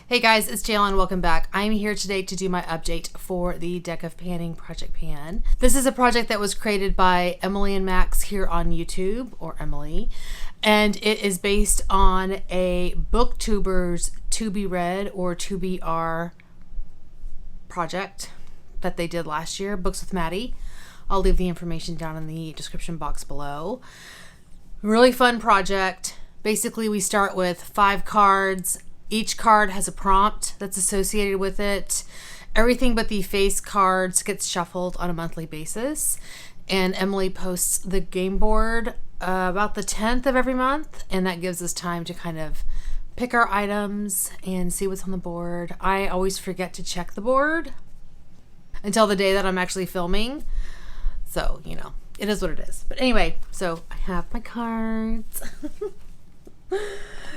Hey guys, it's Jalen. Welcome back. I'm here today to do my update for the Deck of Panning Project Pan. This is a project that was created by Emily and Max here on YouTube, or Emily, and it is based on a Booktuber's To Be Read or To Be R project that they did last year, Books with Maddie. I'll leave the information down in the description box below. Really fun project. Basically, we start with 5 cards. Each card has a prompt that's associated with it. Everything but the face cards gets shuffled on a monthly basis. And Emily posts the game board about the 10th of every month. And that gives us time to kind of pick our items and see what's on the board. I always forget to check the board until the day that I'm actually filming. So, you know, it is what it is. But anyway, so I have my cards.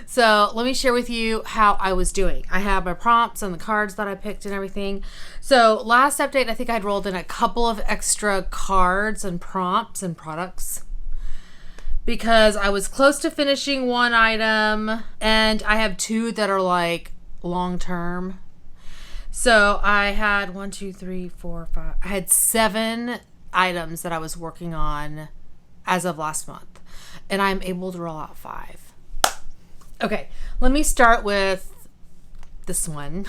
So let me share with you how I was doing. I have my prompts and the cards that I picked and everything. So last update, I think I'd rolled in a couple of extra cards and prompts and products because I was close to finishing one item and I have 2 that are like long term. So I had 1, 2, 3, 4, 5. I had 7 items that I was working on as of last month, and I'm able to roll out 5. Okay, let me start with this one.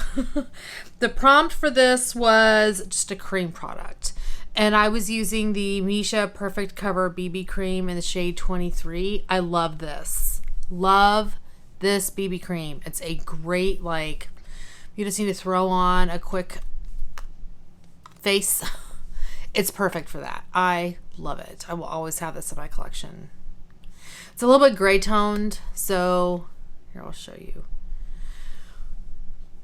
The prompt for this was just a cream product, and I was using the Misha Perfect Cover BB Cream in the shade 23. I love this. Love this BB cream. It's a great, like, you just need to throw on a quick face. It's perfect for that. I love it. I will always have this in my collection. It's a little bit gray toned, so here, I'll show you.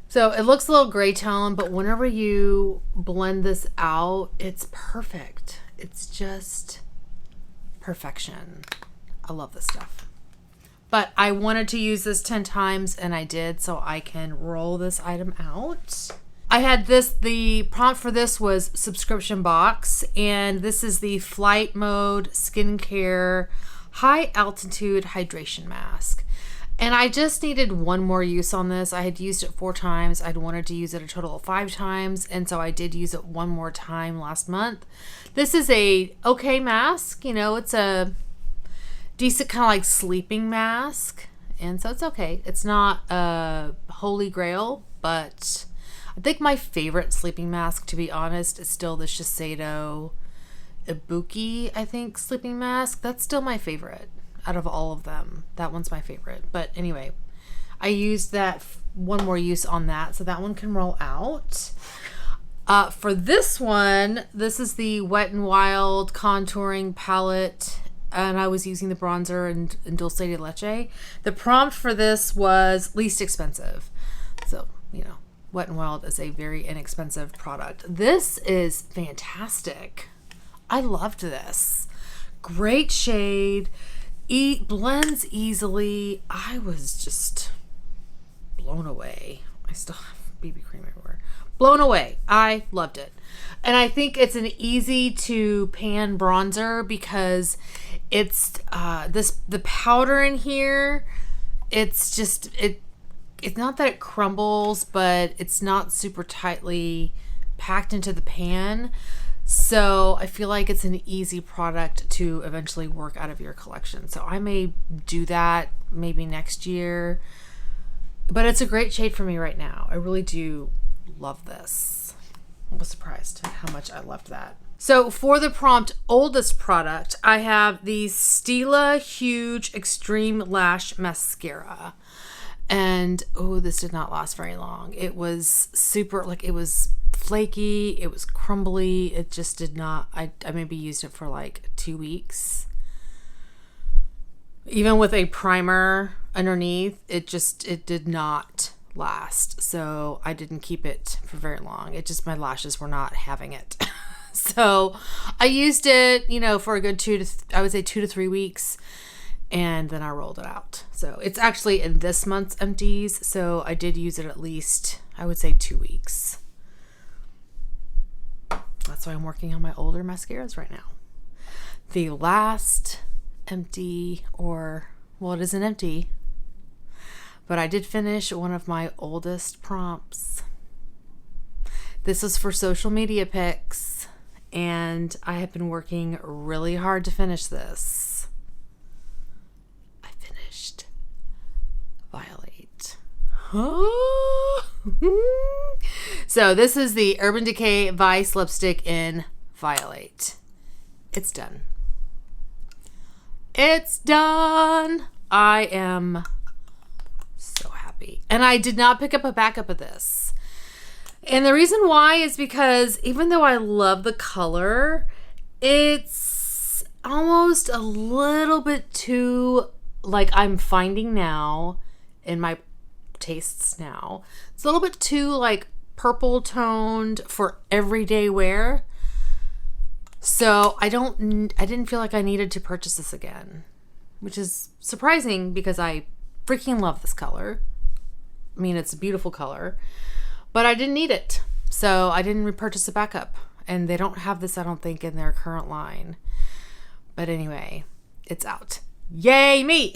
So it looks a little gray tone, but whenever you blend this out, it's perfect. It's just perfection. I love this stuff. But I wanted to use this 10 times, and I did, so I can roll this item out. I had this, the prompt for this was subscription box, and this is the Flight Mode Skincare High Altitude Hydration Mask. And I just needed one more use on this. I had used it 4 times. I'd wanted to use it a total of 5 times. And so I did use it one more time last month. This is a okay mask. You know, it's a decent kind of like sleeping mask. And so it's okay. It's not a holy grail, but I think my favorite sleeping mask, to be honest, is still the Shiseido Ibuki, I think, sleeping mask. That's still my favorite. Out of all of them, that one's my favorite. But anyway, I used that one more use on that, so that one can roll out. For this one, this is the Wet n Wild contouring palette, and I was using the bronzer in Dulce de Leche. The prompt for this was least expensive, so you know, Wet n Wild is a very inexpensive product. This is fantastic. I loved this. Great shade. Blends easily. I was just blown away. I still have BB cream everywhere. Blown away. I loved it. And I think it's an easy to pan bronzer because it's the powder in here, it's just it's not that it crumbles, but it's not super tightly packed into the pan. So I feel like it's an easy product to eventually work out of your collection. So I may do that maybe next year. But it's a great shade for me right now. I really do love this. I was surprised at how much I loved that. So for the prompt oldest product, I have the Stila Huge Extreme Lash Mascara. And oh, this did not last very long. It was super, like, it was flaky, it was crumbly, it just did not, I maybe used it for like 2 weeks. Even with a primer underneath, it did not last. So I didn't keep it for very long. It just, my lashes were not having it. So I used it, you know, for a good 2 to 3 weeks, and then I rolled it out. So it's actually in this month's empties, so I did use it at least, I would say, 2 weeks. That's why I'm working on my older mascaras right now. The last empty, or, well, it isn't empty, But I did finish one of my oldest prompts. This is for social media pics, and I have been working really hard to finish this. I finished Violate. So this is the Urban Decay Vice lipstick in Violate. It's done. It's done. I am so happy. And I did not pick up a backup of this. And the reason why is because even though I love the color, it's almost a little bit too, like I'm finding now in my tastes now, it's a little bit too like purple toned for everyday wear. So I didn't feel like I needed to purchase this again, which is surprising because I freaking love this color. I mean, it's a beautiful color, but I didn't need it. So I didn't repurchase a backup, and they don't have this, I don't think, in their current line. But anyway, it's out. Yay me.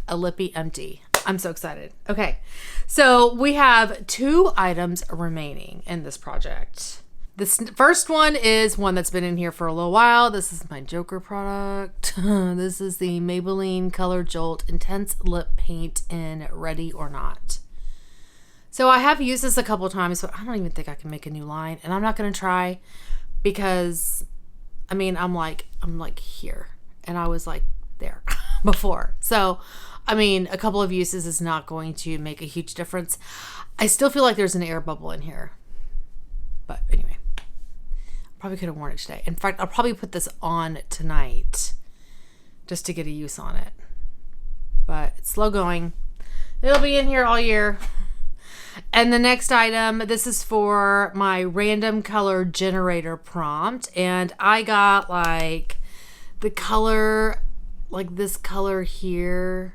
A lippy empty. I'm so excited. Okay. So we have 2 items remaining in this project. This first one is one that's been in here for a little while. This is my Joker product. This is the Maybelline Color Jolt Intense Lip Paint in Ready or Not. So I have used this a couple times, but I don't even think I can make a new line. And I'm not going to try because, I mean, I'm like here. And I was like there before. So, I mean, a couple of uses is not going to make a huge difference. I still feel like there's an air bubble in here. But anyway. Probably could have worn it today. In fact, I'll probably put this on tonight just to get a use on it. But it's slow going. It'll be in here all year. And the next item, this is for my random color generator prompt. And I got like the color, like this color here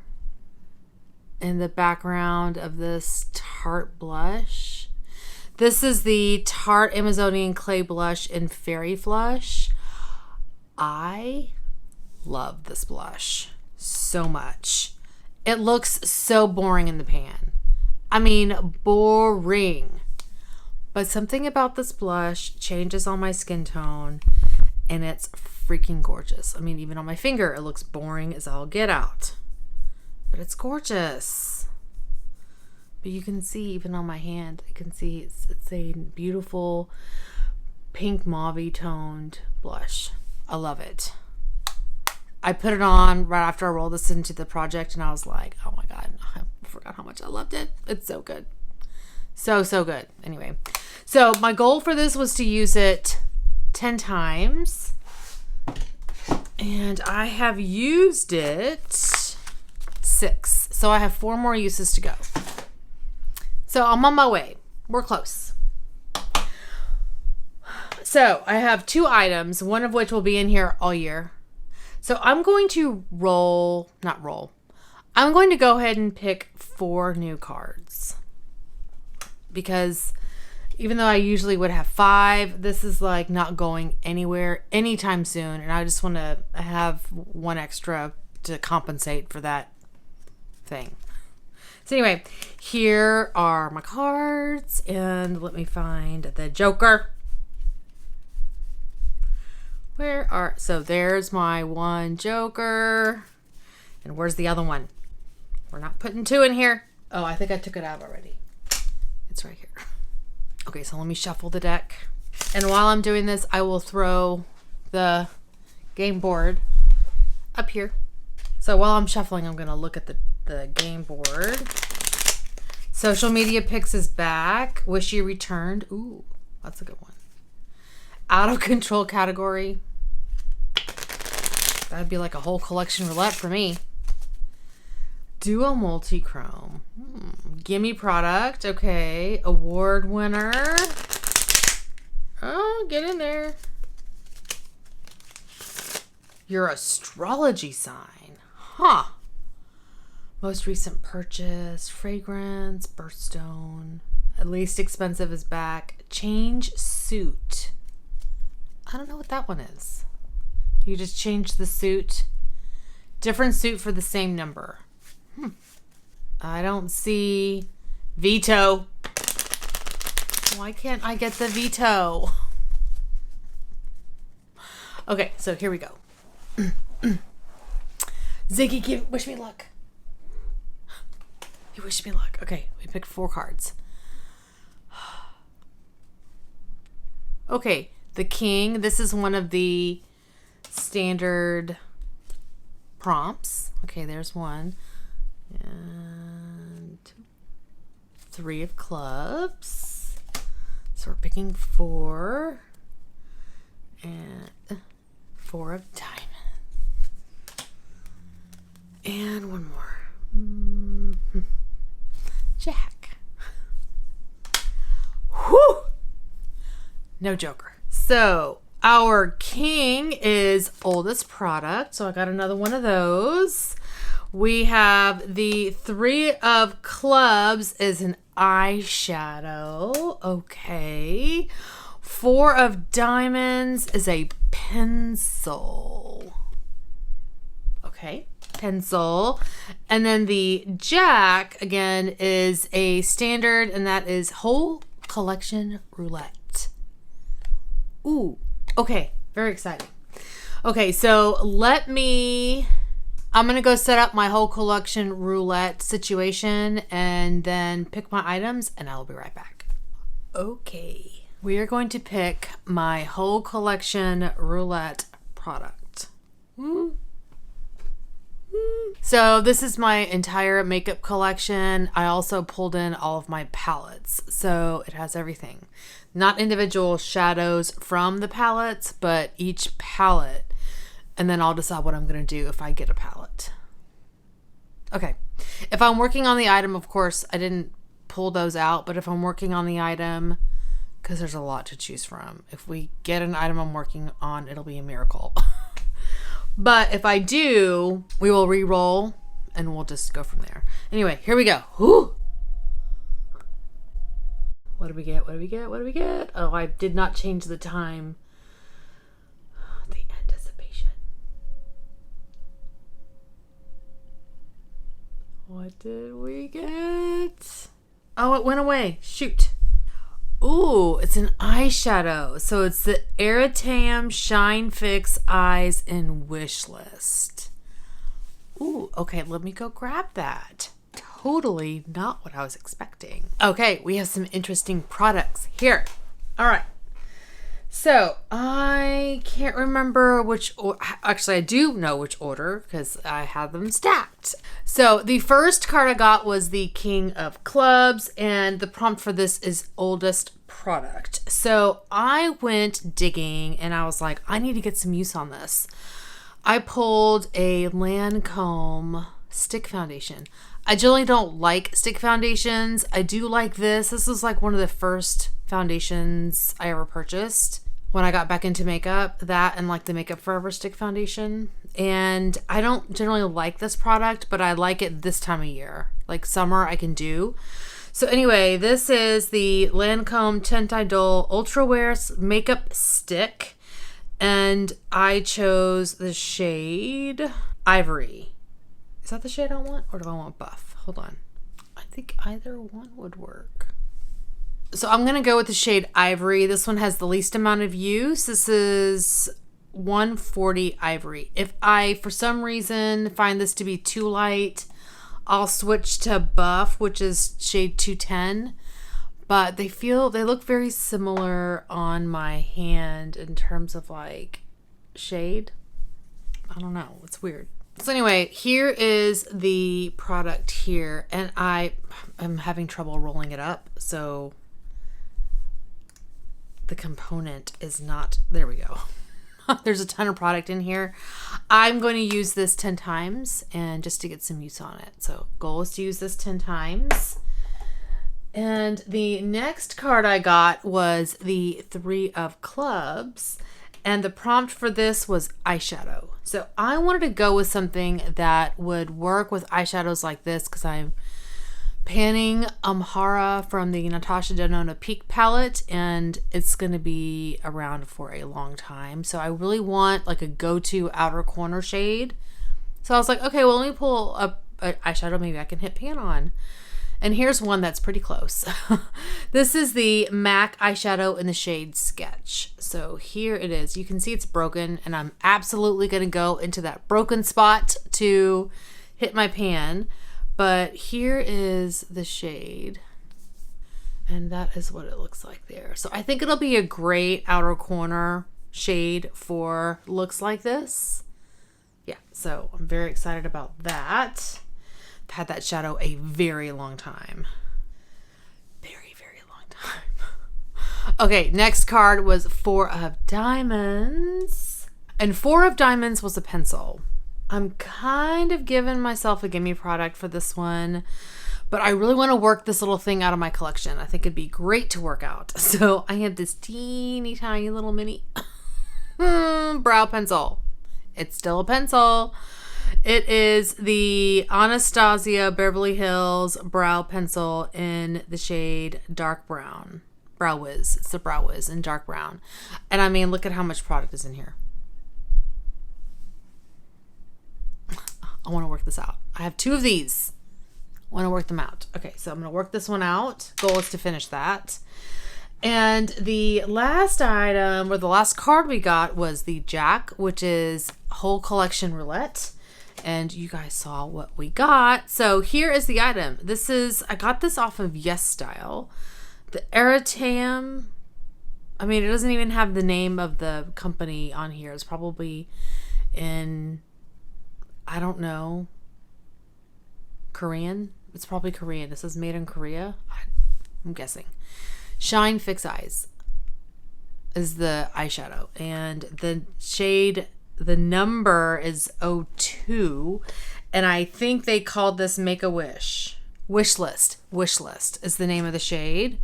in the background of this Tarte blush. This is the Tarte Amazonian Clay Blush in Fairy Flush. I love this blush so much. It looks so boring in the pan. I mean, boring. But something about this blush changes on my skin tone, and it's freaking gorgeous. I mean, even on my finger, it looks boring as all get out. But it's gorgeous. But you can see even on my hand, I can see it's a beautiful pink mauve toned blush. I love it. I put it on right after I rolled this into the project and I was like, oh my God, I forgot how much I loved it. It's so good. So good. Anyway, so my goal for this was to use it 10 times. And I have used it 6. So I have 4 more uses to go. So I'm on my way. We're close. So I have 2 items, one of which will be in here all year. So I'm going to I'm going to go ahead and pick 4 new cards. Because even though I usually would have 5, this is like not going anywhere anytime soon. And I just want to have 1 extra to compensate for that thing. So anyway, here are my cards, and let me find the Joker. So there's my 1 Joker, and where's the other one? We're not putting 2 in here. Oh, I think I took it out already. It's right here. Okay, so let me shuffle the deck. And while I'm doing this, I will throw the game board up here. So while I'm shuffling, I'm going to look at the game board. Social Media Pics is back. Wish You Returned. Ooh, that's a good one. Out of Control category. That'd be like a whole collection roulette for me. Duo Multichrome. Gimme Product. Okay. Award winner. Oh, get in there. Your astrology sign. Huh. Most recent purchase, fragrance, birthstone. At least expensive is back. Change suit. I don't know what that one is. You just change the suit. Different suit for the same number. I don't see veto. Why can't I get the veto? Okay, so here we go. Ziggy, wish me luck. You wish me luck. Okay, we picked 4 cards. Okay, the king. This is one of the standard prompts. Okay, there's 1. And 2. 3 of clubs. So we're picking 4. And 4 of diamonds. And 1 more. Jack. Whew! No joker. So our king is oldest product. So I got another one of those. We have the 3 of clubs is an eyeshadow. Okay. 4 of diamonds is a pencil. Okay. Pencil. And then the jack again is a standard, and that is whole collection roulette. Ooh, okay, very exciting. Okay, so I'm gonna go set up my whole collection roulette situation and then pick my items, and I'll be right back. Okay, we are going to pick my whole collection roulette product. So this is my entire makeup collection. I also pulled in all of my palettes. So it has everything. Not individual shadows from the palettes, but each palette. And then I'll decide what I'm going to do if I get a palette. Okay. If I'm working on the item, of course, I didn't pull those out. But if I'm working on the item, because there's a lot to choose from. If we get an item I'm working on, it'll be a miracle. But if I do, we will re-roll and we'll just go from there. Anyway, here we go. Whew. What do we get? What do we get? What do we get? Oh, I did not change the time. The anticipation. What did we get? Oh, it went away. Shoot. Ooh, it's an eyeshadow. So it's the Erytheum Shine Fix Eyes in Wishlist. Ooh, okay, let me go grab that. Totally not what I was expecting. Okay, we have some interesting products here. All right. So I can't remember actually I do know which order because I have them stacked. So the first card I got was the King of Clubs, and the prompt for this is oldest product. So I went digging and I was like, I need to get some use on this. I pulled a Lancome stick foundation. I generally don't like stick foundations. I do like this. This was like one of the first foundations I ever purchased when I got back into makeup, that and like the Makeup Forever stick foundation. And I don't generally like this product, but I like it this time of year. Like summer I can do. So anyway, this is the Lancome Tint Idol Ultra Wear Makeup Stick. And I chose the shade Ivory. Is that the shade I want? Or do I want Buff? Hold on. I think either one would work. So I'm going to go with the shade Ivory. This one has the least amount of use. This is 140 Ivory. If I, for some reason, find this to be too light, I'll switch to Buff, which is shade 210. But they look very similar on my hand in terms of like shade. I don't know. It's weird. So anyway, here is the product here. And I am having trouble rolling it up. So the component is not, there we go. There's a ton of product in here. I'm going to use this 10 times and just to get some use on it. So goal is to use this 10 times. And the next card I got was the 3 of Clubs. And the prompt for this was eyeshadow. So I wanted to go with something that would work with eyeshadows like this because I'm panning Amhara from the Natasha Denona Peak palette, and it's going to be around for a long time. So I really want like a go-to outer corner shade. So I was like, okay, well, let me pull a eyeshadow maybe I can hit pan on. And here's one that's pretty close. This is the MAC eyeshadow in the shade Sketch. So here it is. You can see it's broken, and I'm absolutely going to go into that broken spot to hit my pan. But here is the shade. And that is what it looks like there. So I think it'll be a great outer corner shade for looks like this. Yeah, so I'm very excited about that. I've had that shadow a very long time. Very, very long time. Okay, next card was 4 of Diamonds. And 4 of Diamonds was a pencil. I'm kind of giving myself a gimme product for this one, but I really want to work this little thing out of my collection. I think it'd be great to work out. So I have this teeny tiny little mini brow pencil. It's still a pencil. It is the Anastasia Beverly Hills brow pencil in the shade dark brown. Brow Wiz. It's the Brow Wiz in dark brown. And I mean, look at how much product is in here. I want to work this out. I have 2 of these. I want to work them out. Okay, so I'm going to work this one out. Goal is to finish that. And the last item, or the last card we got, was the Jack, which is whole collection roulette. And you guys saw what we got. So here is the item. This is, I got this off of Yes Style. The Eritreum. I mean, it doesn't even have the name of the company on here. It's probably in, I don't know, Korean. It's probably Korean. It says made in Korea. I'm guessing. Shine Fix Eyes is the eyeshadow. And the shade, the number is 02. And I think they called this Make a Wish. Wish List. Wish List is the name of the shade.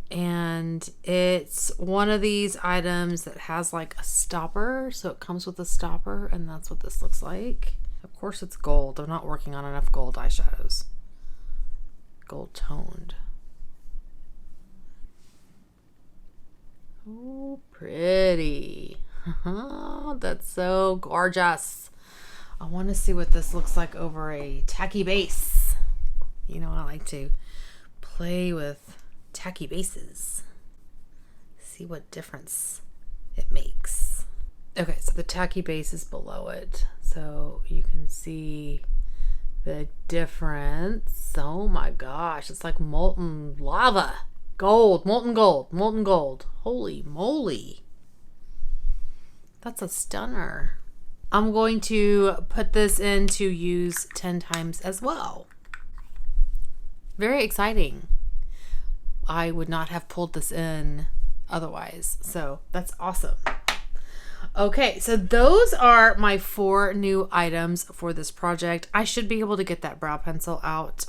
And it's one of these items that has like a stopper. So it comes with a stopper, and that's what this looks like. Of course it's gold. I'm not working on enough gold eyeshadows. Gold toned. Oh, pretty. That's so gorgeous. I want to see what this looks like over a tacky base. You know, I like to play with tacky bases. See what difference it makes. Okay, so the tacky base is below it. So you can see the difference. Oh my gosh, it's like molten lava. Gold, molten gold, molten gold. Holy moly. That's a stunner. I'm going to put this in to use 10 times as well. Very exciting. I would not have pulled this in otherwise. So that's awesome. Okay, so those are my 4 new items for this project. I should be able to get that brow pencil out.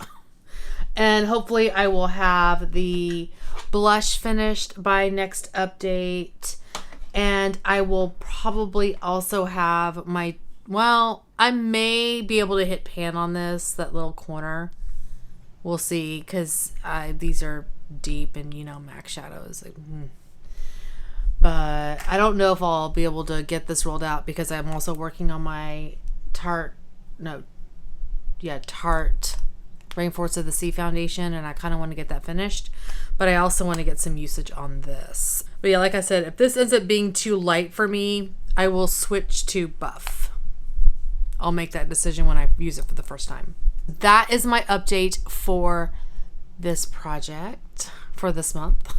And hopefully I will have the blush finished by next update. And I will probably also have my, well, I may be able to hit pan on this, that little corner. We'll see, because these are deep and, you know, MAC shadows. Like, But I don't know if I'll be able to get this rolled out because I'm also working on my Tarte Rainforest of the Sea foundation, and I kind of want to get that finished, but I also want to get some usage on this. But yeah, like I said, if this ends up being too light for me, I will switch to buff. I'll make that decision when I use it for the first time. That is my update for this project for this month.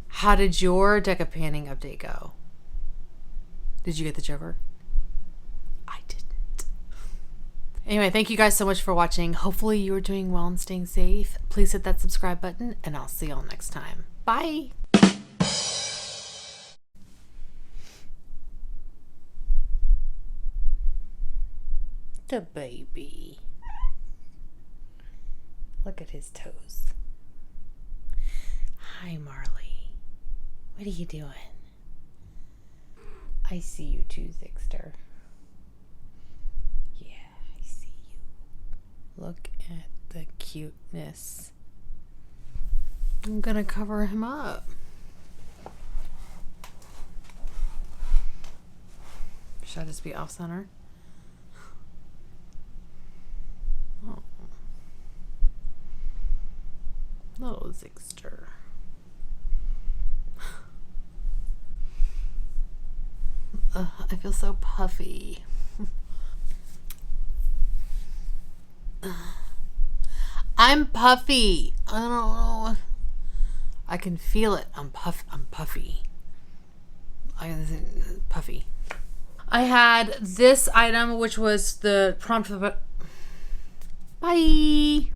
How did your deck of panning update go? Did you get the Joker? I didn't. Anyway, thank you guys so much for watching. Hopefully you are doing well and staying safe. Please hit that subscribe button, and I'll see y'all next time. Bye. The baby. Look at his toes. Hi, Marley. What are you doing? I see you too, Zixter. Yeah, I see you. Look at the cuteness. I'm gonna cover him up. Should I just be off center? Oh Little zigster. I feel so puffy. I'm puffy. I don't know. I can feel it. I'm puffy. Puffy. I had this item, which was the prompt for the... Bye.